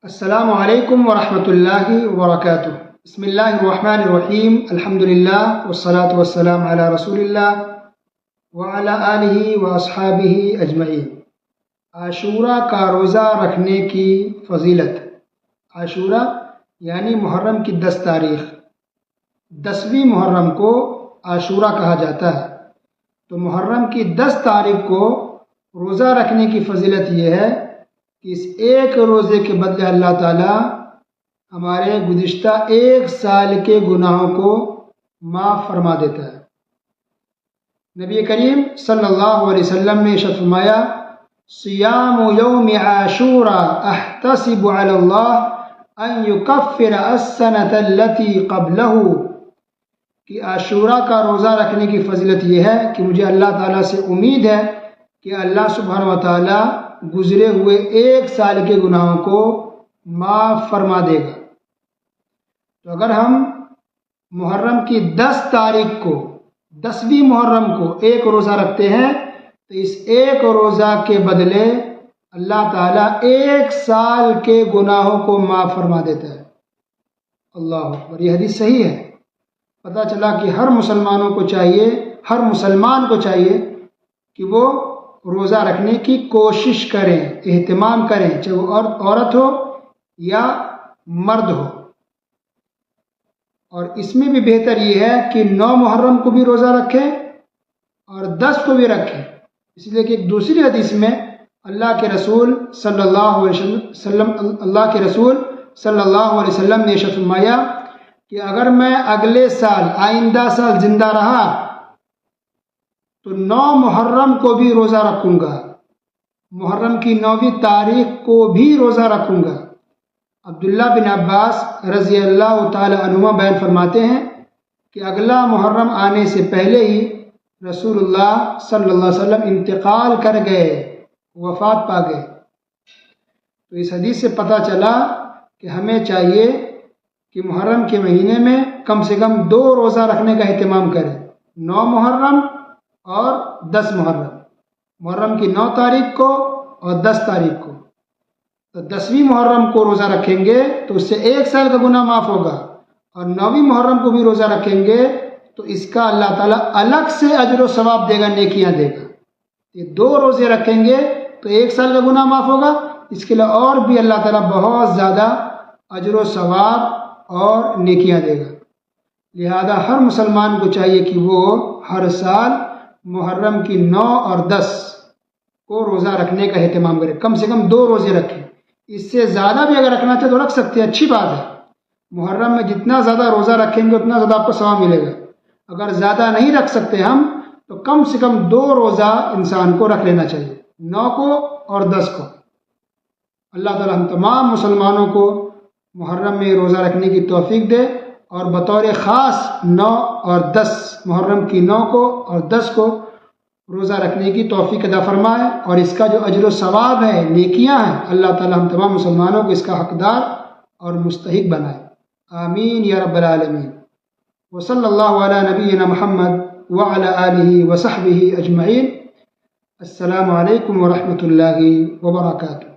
السلام علیکم ورحمۃ اللہ وبرکاتہ۔ بسم اللہ الرحمن الرحیم، الحمد للہ والصلاة والسلام علی رسول اللہ وعلی آلہ واصحابہ اجمعین۔ عاشورہ کا روزہ رکھنے کی فضیلت۔ عاشورہ یعنی محرم کی 10 تاریخ، 10ویں محرم کو عاشورہ کہا جاتا ہے۔ تو محرم کی 10 تاریخ کو روزہ رکھنے کی فضیلت یہ ہے کہ اس ایک روزے کے بدلے اللہ تعالیٰ ہمارے گزشتہ 1 سال کے گناہوں کو معاف فرما دیتا ہے۔ نبی کریم صلی اللہ علیہ وسلم نے ارشاد فرمایا، صیام یوم عاشوراء احتسب علی اللہ ان یکفر السنۃ التی قبلہ، کہ عاشورہ کا روزہ رکھنے کی فضیلت یہ ہے کہ مجھے اللہ تعالیٰ سے امید ہے کہ اللہ سبحانہ و تعالیٰ گزرے ہوئے 1 سال کے گناہوں کو معاف فرما دے گا۔ تو اگر ہم محرم کی 10 تاریخ کو، 10ویں محرم کو ایک روزہ رکھتے ہیں تو اس ایک روزہ کے بدلے اللہ تعالیٰ 1 سال کے گناہوں کو معاف فرما دیتا ہے۔ اللہ اکبر، یہ حدیث صحیح ہے۔ پتہ چلا کہ ہر مسلمان کو چاہیے کہ وہ روزہ رکھنے کی کوشش کریں، اہتمام کریں، چاہے وہ عورت ہو یا مرد ہو۔ اور اس میں بھی بہتر یہ ہے کہ 9 محرم کو بھی روزہ رکھیں اور 10 کو بھی رکھیں، اس لیے کہ ایک دوسری حدیث میں اللہ کے رسول صلی اللہ علیہ وسلم نے ارشاد فرمایا کہ اگر میں اگلے سال، آئندہ سال زندہ رہا تو 9 محرم کو بھی روزہ رکھوں گا، محرم کی 9ویں تاریخ کو بھی روزہ رکھوں گا۔ عبداللہ بن عباس رضی اللہ تعالی عنہما بیان فرماتے ہیں کہ اگلا محرم آنے سے پہلے ہی رسول اللہ صلی اللہ علیہ وسلم انتقال کر گئے، وفات پا گئے۔ تو اس حدیث سے پتہ چلا کہ ہمیں چاہیے کہ محرم کے مہینے میں کم سے کم 2 روزہ رکھنے کا اہتمام کریں، 9 محرم اور 10 محرم کی 9 تاریخ کو اور 10 تاریخ کو۔ تو 10ویں محرم کو روزہ رکھیں گے تو اس سے 1 سال کا گناہ معاف ہوگا، اور 9ویں محرم کو بھی روزہ رکھیں گے تو اس کا اللہ تعالیٰ الگ سے اجر و ثواب دے گا، نیکیاں دے گا۔ یہ 2 روزے رکھیں گے تو 1 سال کا گناہ معاف ہوگا، اس کے لیے اور بھی اللہ تعالیٰ بہت زیادہ اجر و ثواب اور نیکیاں دے گا۔ لہذا ہر مسلمان کو چاہیے کہ وہ ہر سال محرم کی 9 اور 10 کو روزہ رکھنے کا اہتمام کرے، کم سے کم 2 روزے رکھیں۔ اس سے زیادہ بھی اگر رکھنا چاہے تو رکھ سکتے ہیں، اچھی بات ہے۔ محرم میں جتنا زیادہ روزہ رکھیں گے اتنا زیادہ آپ کو ثواب ملے گا۔ اگر زیادہ نہیں رکھ سکتے ہم تو کم سے کم 2 روزہ انسان کو رکھ لینا چاہیے، 9 کو اور 10 کو۔ اللہ تعالی ہم تمام مسلمانوں کو محرم میں روزہ رکھنے کی توفیق دے، اور بطور خاص 9 اور 10 محرم کی 9 کو اور 10 کو روزہ رکھنے کی توفیق عطا فرمائے، اور اس کا جو اجر و ثواب ہے، نیکیاں ہیں، اللہ تعالی ہم تمام مسلمانوں کو اس کا حقدار اور مستحق بنائے۔ آمین یا رب العالمین۔ وصلی اللہ علی نبینا محمد وعلی آلہ وصحبہ اجمعین۔ السلام علیکم ورحمۃ اللہ وبرکاتہ۔